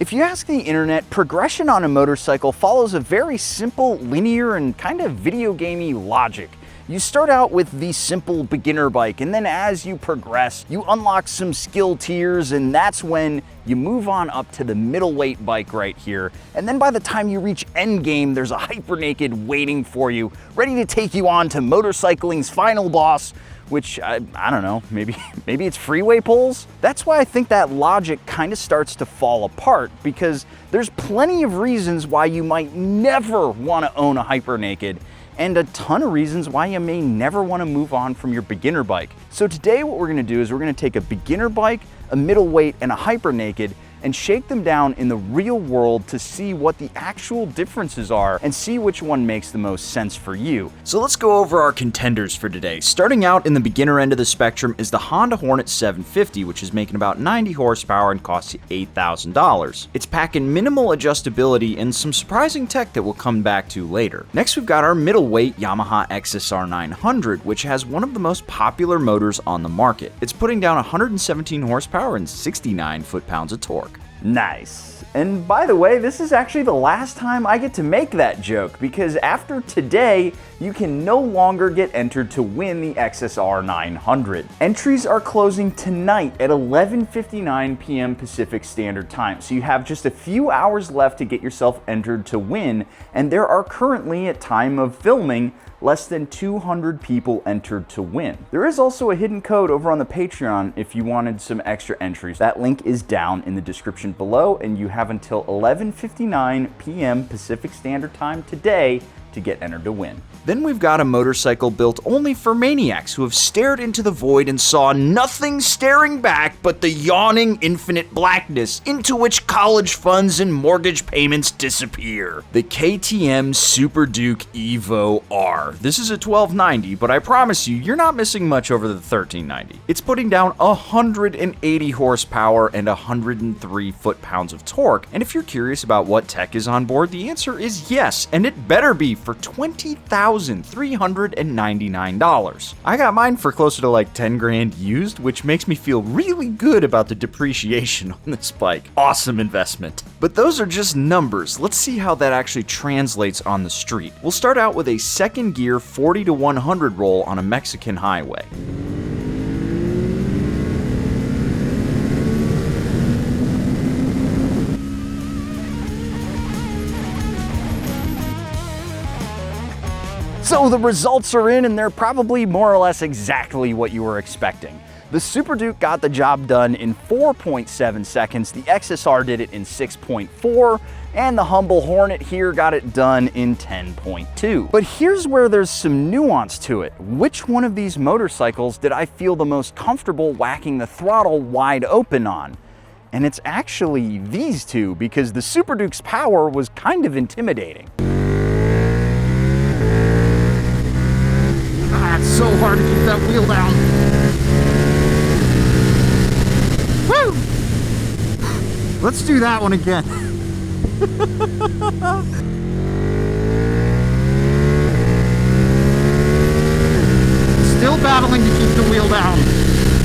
If you ask the internet, progression on a motorcycle follows a very simple, linear, and kind of video gamey logic. You start out with the simple beginner bike, and then as you progress, you unlock some skill tiers, and that's when you move on up to the middleweight bike right here. And then by the time you reach endgame, there's a hyper naked waiting for you, ready to take you on to motorcycling's final boss, which I don't know, maybe it's freeway poles? That's why I think that logic kind of starts to fall apart, because there's plenty of reasons why you might never want to own a hyper naked, and a ton of reasons why you may never want to move on from your beginner bike. So today what we're going to do is we're going to take a beginner bike, a middleweight, and a hyper naked, and shake them down in the real world to see what the actual differences are and see which one makes the most sense for you. So let's go over our contenders for today. Starting out in the beginner end of the spectrum is the Honda Hornet 750, which is making about 90 horsepower and costs you $8,000. It's packing minimal adjustability and some surprising tech that we'll come back to later. Next we've got our middleweight Yamaha XSR 900, which has one of the most popular motors on the market. It's putting down 117 horsepower and 69 foot-pounds of torque. Nice. And by the way, this is actually the last time I get to make that joke, because after today, you can no longer get entered to win the XSR 900. Entries are closing tonight at 11:59 p.m. Pacific Standard Time, so you have just a few hours left to get yourself entered to win, and there are currently, at time of filming, less than 200 people entered to win. There is also a hidden code over on the Patreon if you wanted some extra entries. That link is down in the description below, and you have until 11:59 p.m. Pacific Standard Time today to get entered to win. Then we've got a motorcycle built only for maniacs who have stared into the void and saw nothing staring back but the yawning infinite blackness into which college funds and mortgage payments disappear. The KTM Super Duke Evo R. This is a 1290, but I promise you're not missing much over the 1390. It's putting down 180 horsepower and 103 foot-pounds of torque, and if you're curious about what tech is on board, the answer is yes, and it better be for $20,399. I got mine for closer to like 10 grand used, which makes me feel really good about the depreciation on this bike. Awesome investment. But those are just numbers. Let's see how that actually translates on the street. We'll start out with a second gear 40 to 100 roll on a Mexican highway. So the results are in, and they're probably more or less exactly what you were expecting. The Super Duke got the job done in 4.7 seconds, the XSR did it in 6.4, and the humble Hornet here got it done in 10.2. But here's where there's some nuance to it. Which one of these motorcycles did I feel the most comfortable whacking the throttle wide open on? And it's actually these two, because the Super Duke's power was kind of intimidating. It's so hard to keep that wheel down. Woo! Let's do that one again. Still battling to keep the wheel down.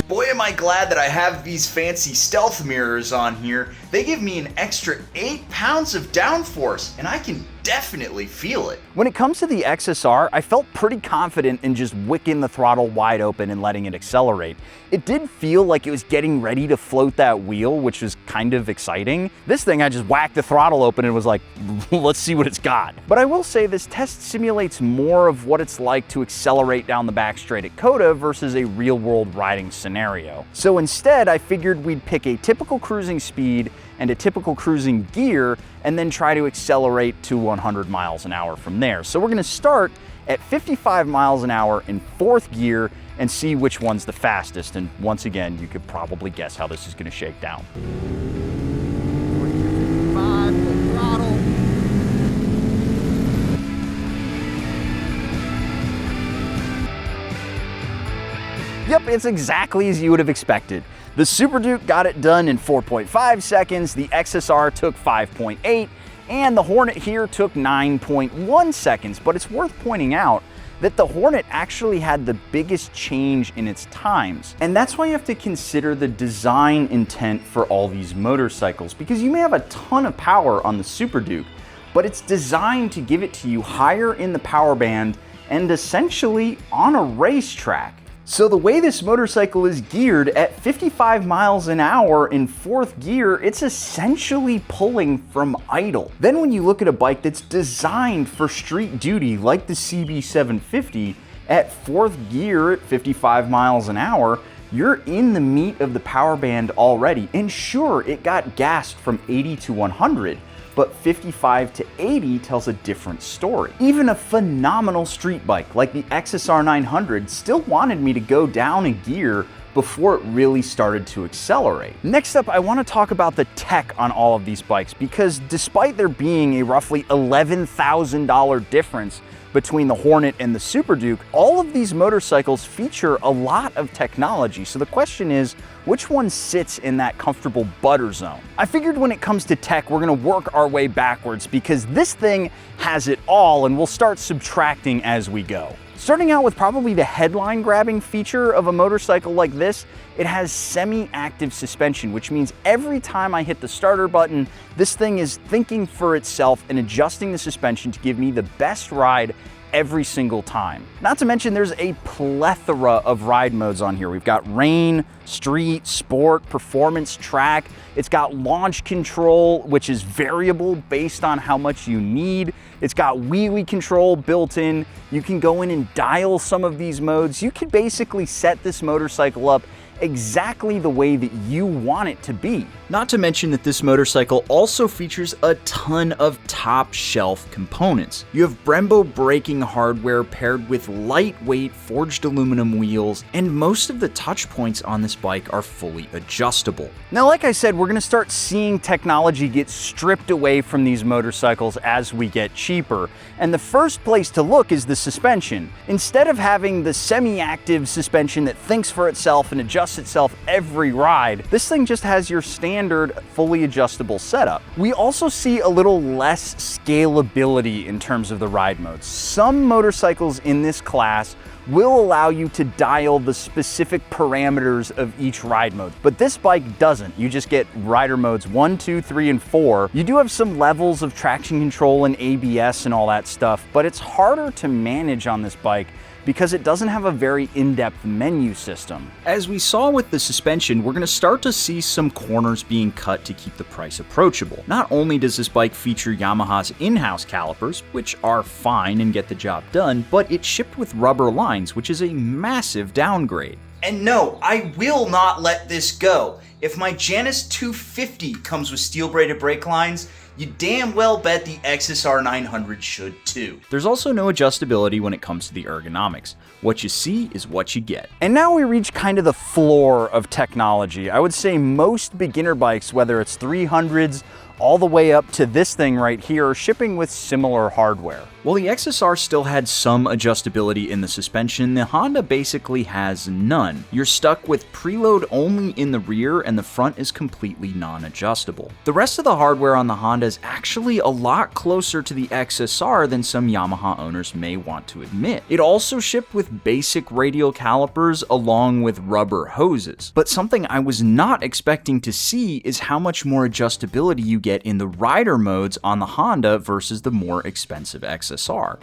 Boy, am I glad that I have these fancy stealth mirrors on here. They give me an extra 8 pounds of downforce, and I can definitely feel it. When it comes to the XSR, I felt pretty confident in just wicking the throttle wide open and letting it accelerate. It did feel like it was getting ready to float that wheel, which was kind of exciting. This thing, I just whacked the throttle open and was like, let's see what it's got. But I will say this test simulates more of what it's like to accelerate down the back straight at COTA versus a real world riding scenario. So instead, I figured we'd pick a typical cruising speed and a typical cruising gear, and then try to accelerate to 100 miles an hour from there. So we're gonna start at 55 miles an hour in 4th gear and see which one's the fastest. And once again, you could probably guess how this is gonna shake down. 5, full throttle. Yep, it's exactly as you would have expected. The Super Duke got it done in 4.5 seconds, the XSR took 5.8, and the Hornet here took 9.1 seconds. But it's worth pointing out that the Hornet actually had the biggest change in its times. And that's why you have to consider the design intent for all these motorcycles, because you may have a ton of power on the Super Duke, but it's designed to give it to you higher in the power band and essentially on a racetrack. So the way this motorcycle is geared at 55 miles an hour in 4th gear, it's essentially pulling from idle. Then when you look at a bike that's designed for street duty like the CB750, at 4th gear at 55 miles an hour, you're in the meat of the power band already. And sure, it got gassed from 80 to 100, but 55 to 80 tells a different story. Even a phenomenal street bike like the XSR 900 still wanted me to go down a gear before it really started to accelerate. Next up, I want to talk about the tech on all of these bikes, because despite there being a roughly $11,000 difference between the Hornet and the Super Duke, all of these motorcycles feature a lot of technology. So the question is, which one sits in that comfortable butter zone? I figured when it comes to tech, we're gonna work our way backwards, because this thing has it all, and we'll start subtracting as we go. Starting out with probably the headline grabbing feature of a motorcycle like this, it has semi-active suspension, which means every time I hit the starter button, this thing is thinking for itself and adjusting the suspension to give me the best ride every single time. Not to mention there's a plethora of ride modes on here. We've got rain, street, sport, performance, track. It's got launch control, which is variable based on how much you need. It's got wheelie control built in. You can go in and dial some of these modes. You can basically set this motorcycle up exactly the way that you want it to be. Not to mention that this motorcycle also features a ton of top shelf components. You have Brembo braking hardware paired with lightweight forged aluminum wheels, and most of the touch points on this bike are fully adjustable. Now, like I said, we're gonna start seeing technology get stripped away from these motorcycles as we get cheaper. And the first place to look is the suspension. Instead of having the semi-active suspension that thinks for itself and adjusts itself every ride, this thing just has your standard fully adjustable setup. We also see a little less scalability in terms of the ride modes. Some motorcycles in this class will allow you to dial the specific parameters of each ride mode, but this bike doesn't. You just get rider modes 1, 2, 3, and 4. You do have some levels of traction control and ABS and all that stuff, but it's harder to manage on this bike because it doesn't have a very in-depth menu system. As we saw with the suspension, we're gonna start to see some corners being cut to keep the price approachable. Not only does this bike feature Yamaha's in-house calipers, which are fine and get the job done, but it's shipped with rubber lines, which is a massive downgrade. And no, I will not let this go. If my Janus 250 comes with steel braided brake lines, you damn well bet the XSR 900 should too. There's also no adjustability when it comes to the ergonomics. What you see is what you get. And now we reach kind of the floor of technology. I would say most beginner bikes, whether it's 300s all the way up to this thing right here, are shipping with similar hardware. While the XSR still had some adjustability in the suspension, the Honda basically has none. You're stuck with preload only in the rear, and the front is completely non-adjustable. The rest of the hardware on the Honda is actually a lot closer to the XSR than some Yamaha owners may want to admit. It also shipped with basic radial calipers along with rubber hoses. But something I was not expecting to see is how much more adjustability you get in the rider modes on the Honda versus the more expensive XSR.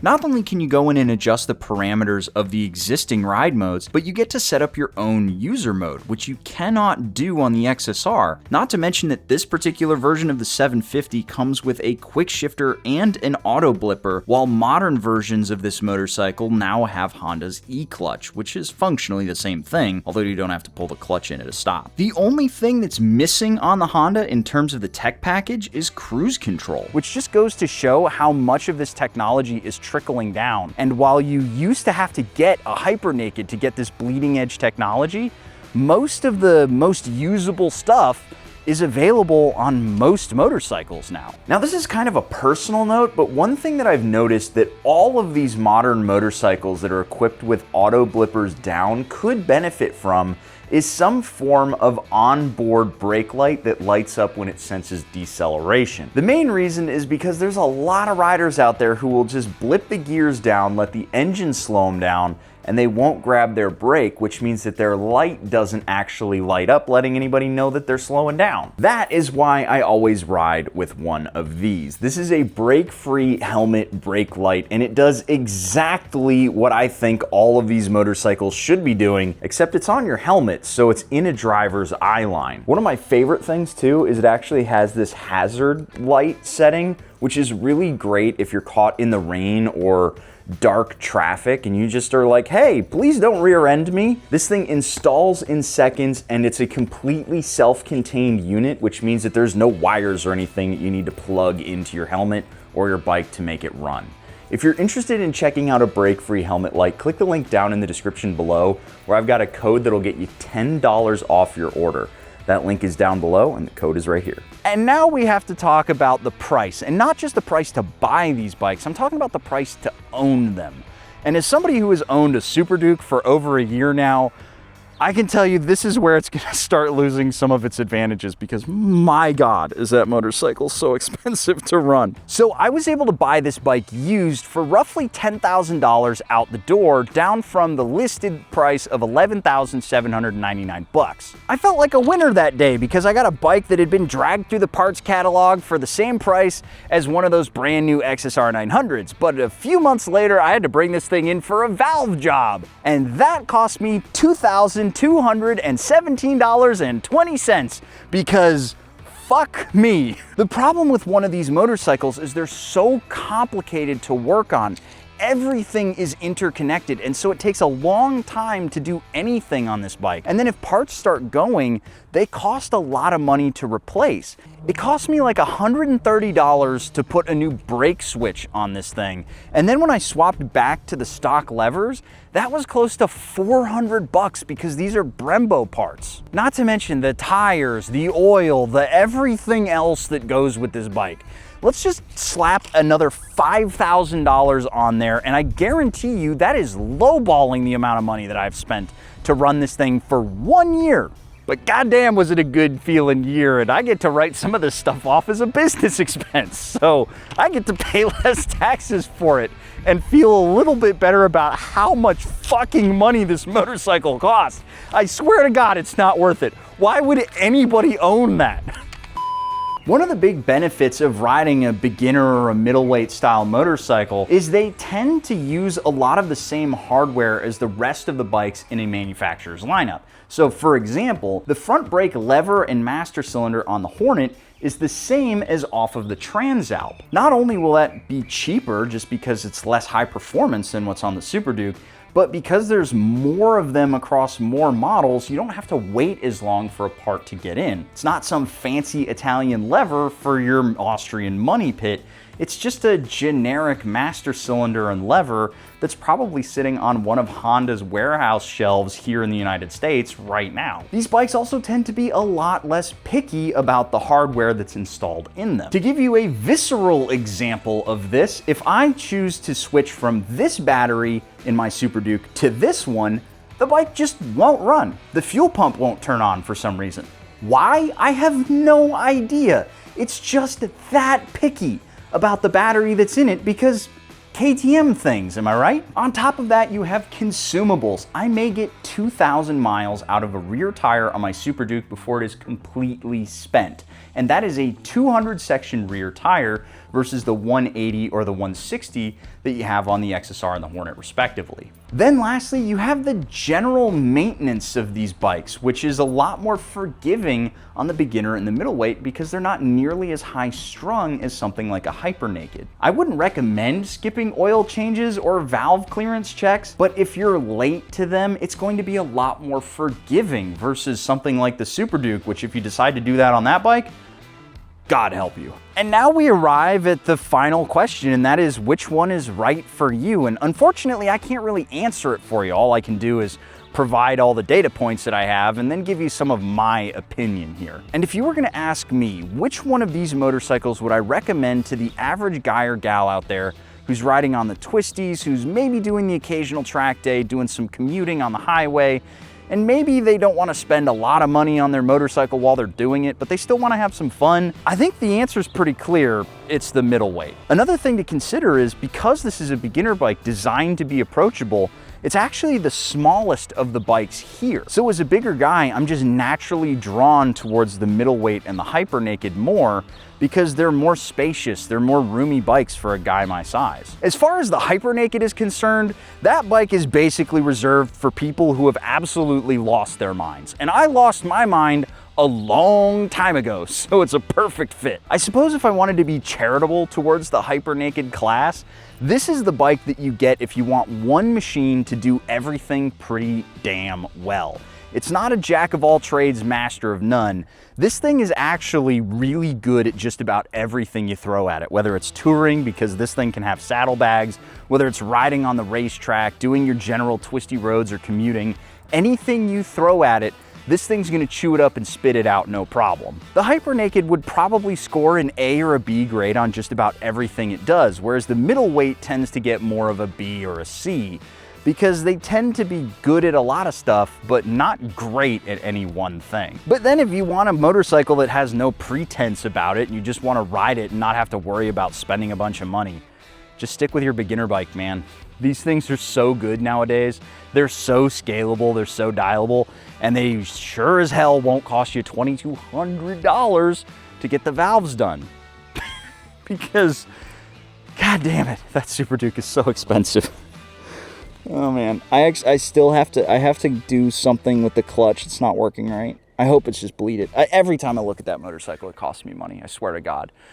Not only can you go in and adjust the parameters of the existing ride modes, but you get to set up your own user mode, which you cannot do on the XSR. Not to mention that this particular version of the 750 comes with a quick shifter and an auto blipper, while modern versions of this motorcycle now have Honda's e-clutch, which is functionally the same thing, although you don't have to pull the clutch in at a stop. The only thing that's missing on the Honda in terms of the tech package is cruise control, which just goes to show how much of this technology is trickling down. And while you used to have to get a hyper naked to get this bleeding edge technology, most of the most usable stuff is available on most motorcycles now. Now, this is kind of a personal note, but one thing that I've noticed that all of these modern motorcycles that are equipped with auto blippers down could benefit from is some form of onboard brake light that lights up when it senses deceleration. The main reason is because there's a lot of riders out there who will just blip the gears down, let the engine slow them down, and they won't grab their brake, which means that their light doesn't actually light up, letting anybody know that they're slowing down. That is why I always ride with one of these. This is a BrakeFree helmet brake light, and it does exactly what I think all of these motorcycles should be doing, except it's on your helmet, so it's in a driver's eye line. One of my favorite things too is it actually has this hazard light setting, which is really great if you're caught in the rain or dark traffic and you just are like, hey, please don't rear end me. This thing installs in seconds, and it's a completely self-contained unit, which means that there's no wires or anything that you need to plug into your helmet or your bike to make it run. If you're interested in checking out a BrakeFree helmet light, click the link down in the description below, where I've got a code that'll get you $10 off your order. That link is down below and the code is right here. And now we have to talk about the price, and not just the price to buy these bikes, I'm talking about the price to own them. And as somebody who has owned a Super Duke for over a year now, I can tell you this is where it's gonna start losing some of its advantages, because my God, is that motorcycle so expensive to run. So I was able to buy this bike used for roughly $10,000 out the door, down from the listed price of $11,799. I felt like a winner that day because I got a bike that had been dragged through the parts catalog for the same price as one of those brand new XSR 900s. But a few months later, I had to bring this thing in for a valve job, and that cost me $2,217.20 because fuck me. The problem with one of these motorcycles is they're so complicated to work on. Everything is interconnected, and so it takes a long time to do anything on this bike. And then if parts start going, they cost a lot of money to replace. It cost me like $130 to put a new brake switch on this thing. And then when I swapped back to the stock levers, that was close to $400 because these are Brembo parts. Not to mention the tires, the oil, the everything else that goes with this bike. Let's just slap another $5,000 on there, and I guarantee you that is lowballing the amount of money that I've spent to run this thing for 1 year. But goddamn, was it a good feeling year, and I get to write some of this stuff off as a business expense, so I get to pay less taxes for it and feel a little bit better about how much fucking money this motorcycle costs. I swear to God, it's not worth it. Why would anybody own that? One of the big benefits of riding a beginner or a middleweight style motorcycle is they tend to use a lot of the same hardware as the rest of the bikes in a manufacturer's lineup. So for example, the front brake lever and master cylinder on the Hornet is the same as off of the Transalp. Not only will that be cheaper just because it's less high performance than what's on the Super Duke, but because there's more of them across more models, you don't have to wait as long for a part to get in. It's not some fancy Italian lever for your Austrian money pit. It's just a generic master cylinder and lever that's probably sitting on one of Honda's warehouse shelves here in the United States right now. These bikes also tend to be a lot less picky about the hardware that's installed in them. To give you a visceral example of this, if I choose to switch from this battery in my Super Duke to this one, the bike just won't run. The fuel pump won't turn on for some reason. Why? I have no idea. It's just that picky about the battery that's in it because KTM things, am I right? On top of that, you have consumables. I may get 2,000 miles out of a rear tire on my Super Duke before it is completely spent. And that is a 200 section rear tire versus the 180 or the 160 that you have on the XSR and the Hornet respectively. Then lastly, you have the general maintenance of these bikes, which is a lot more forgiving on the beginner and the middleweight because they're not nearly as high strung as something like a Hyper Naked. I wouldn't recommend skipping oil changes or valve clearance checks, but if you're late to them, it's going to be a lot more forgiving versus something like the Super Duke, which if you decide to do that on that bike, God help you. And now we arrive at the final question, and that is which one is right for you? And unfortunately, I can't really answer it for you. All I can do is provide all the data points that I have and then give you some of my opinion here. And if you were gonna ask me, which one of these motorcycles would I recommend to the average guy or gal out there who's riding on the twisties, who's maybe doing the occasional track day, doing some commuting on the highway, and maybe they don't want to spend a lot of money on their motorcycle while they're doing it, but they still want to have some fun, I think the answer is pretty clear. It's the middleweight. Another thing to consider is because this is a beginner bike designed to be approachable, it's actually the smallest of the bikes here. So as a bigger guy, I'm just naturally drawn towards the middleweight and the Hyper Naked more because they're more spacious, they're more roomy bikes for a guy my size. As far as the Hyper Naked is concerned, that bike is basically reserved for people who have absolutely lost their minds. And I lost my mind a long time ago, so it's a perfect fit. I suppose if I wanted to be charitable towards the Hyper Naked class, this is the bike that you get if you want one machine to do everything pretty damn well. It's not a jack of all trades, master of none. This thing is actually really good at just about everything you throw at it, whether it's touring, because this thing can have saddlebags, whether it's riding on the racetrack, doing your general twisty roads, or commuting. Anything you throw at it, this thing's gonna chew it up and spit it out, no problem. The Hyper Naked would probably score an A or a B grade on just about everything it does, whereas the middleweight tends to get more of a B or a C, because they tend to be good at a lot of stuff, but not great at any one thing. But then if you want a motorcycle that has no pretense about it, and you just wanna ride it and not have to worry about spending a bunch of money, just stick with your beginner bike, man. These things are so good nowadays. They're so scalable, they're so dialable, and they sure as hell won't cost you $2,200 to get the valves done. Because, god damn it, that Super Duke is so expensive. Oh man, I still have to do something with the clutch. It's not working right. I hope it's just bleeded. Every time I look at that motorcycle, it costs me money, I swear to God.